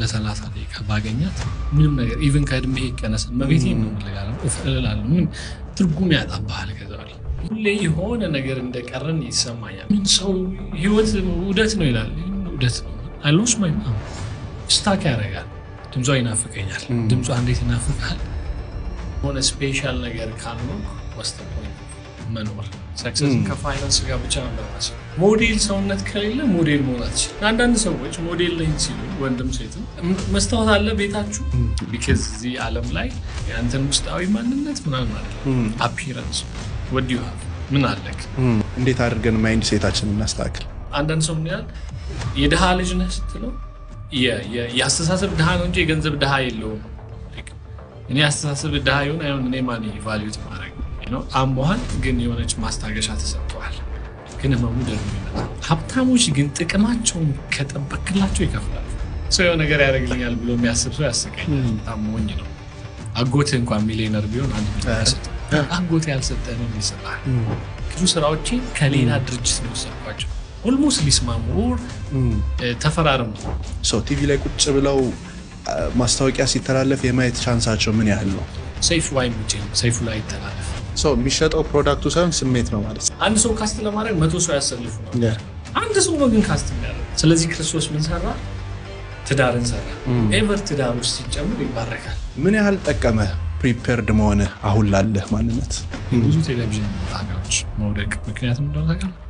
ለሰላሳ ደቂቃ ባገኛት ምንም ነገር ኢቭን ከእድሜ ይቀነስ መቤቴ ነው ለጋራም እፈልላለሁ ምን ትርጉም ያጣባል ከዛው ሁሌ የሆነ ነገር እንደቀረን ይሰማኛል ምን ሰው ህይወት ውደት ነው ይላል ውደት ነው I lost my mom ስታክ ያደርጋል ድምጿ ይናፍቀኛል ድምጿ እንዴት ይናፍቃል ሆነ ስፔሻል ነገር ካለው ወስተቆኝ መኖር ሰክሰስ ከፋይናንስ ጋር ብቻ ነው ሞዴል ሰውነት ከሌለ ሞዴል መሆናች አንዳንድ ሰዎች ሞዴል ላይ ሲሉ ወንድም ሴትም መስታወት አለ ቤታችሁ because እዚህ ዓለም ላይ ያንተን ውስጣዊ ማንነት ምናምን ማለት appearance what do you have ምን አለክ እንዴት አድርገን ማይንድ ሴታችንን እናስተካክል አንዳንድ ሰው ምን ያህል የድሃ ልጅ ነህ ስትለው የአስተሳሰብ ድሃ ነው እንጂ የገንዘብ ድሃ የለውም እኔ አስተሳሰብ ድሃ ይሁን አይሁን እኔ ማን ቫልዩት ማድረግ አሞሃል ግን የሆነች ማስታገሻ ተሰጥቷል ግን መሙደር ነው ሀብታሞች ግን ጥቅማቸውን ከጠበቅላቸው ይከፍላሉ ሰው የሆነ ነገር ያደርግልኛል ብሎ የሚያስብ ሰው ያስቀኛል ታሞኝ ነው አጎቴ እንኳን ሚሊዮነር ቢሆን አንድ ሚሊዮነር አጎቴ ያልሰጠህ ነው ይሰጣል ብዙ ስራዎች ከሌላ ድርጅት ነው ሰጥቷቸው ኦልሞስት ሊስማሙ ተፈራረሙ ሶ ቲቪ ላይ ቁጭ ብለው ማስታወቂያ ሲተላለፍ የማየት ቻንሳቸው ምን ያህል ነው ሰይፉ ሰይፉ ላይ ይተላለፍ ሶ የሚሸጠው ፕሮዳክቱ ሳይሆን ስሜት ነው ማለት አንድ ሰው ካስት ለማድረግ 100 ሰው ያሰልፉ ነው አንድ ሰው ነው ግን ካስት የሚያደርግ ስለዚህ ክርስቶስ ምን ሰራ ትዳርን ሰራ ኤቨር ትዳር ውስጥ ሲጨምር ይባረካል ምን ያህል ጠቀመ ፕሪፔርድ መሆነ አሁን ላለህ ማንነት ብዙ ቴሌቪዥን ጣቢያዎች መውደቅ ምክንያቱም እንደሆነ ታውቃለህ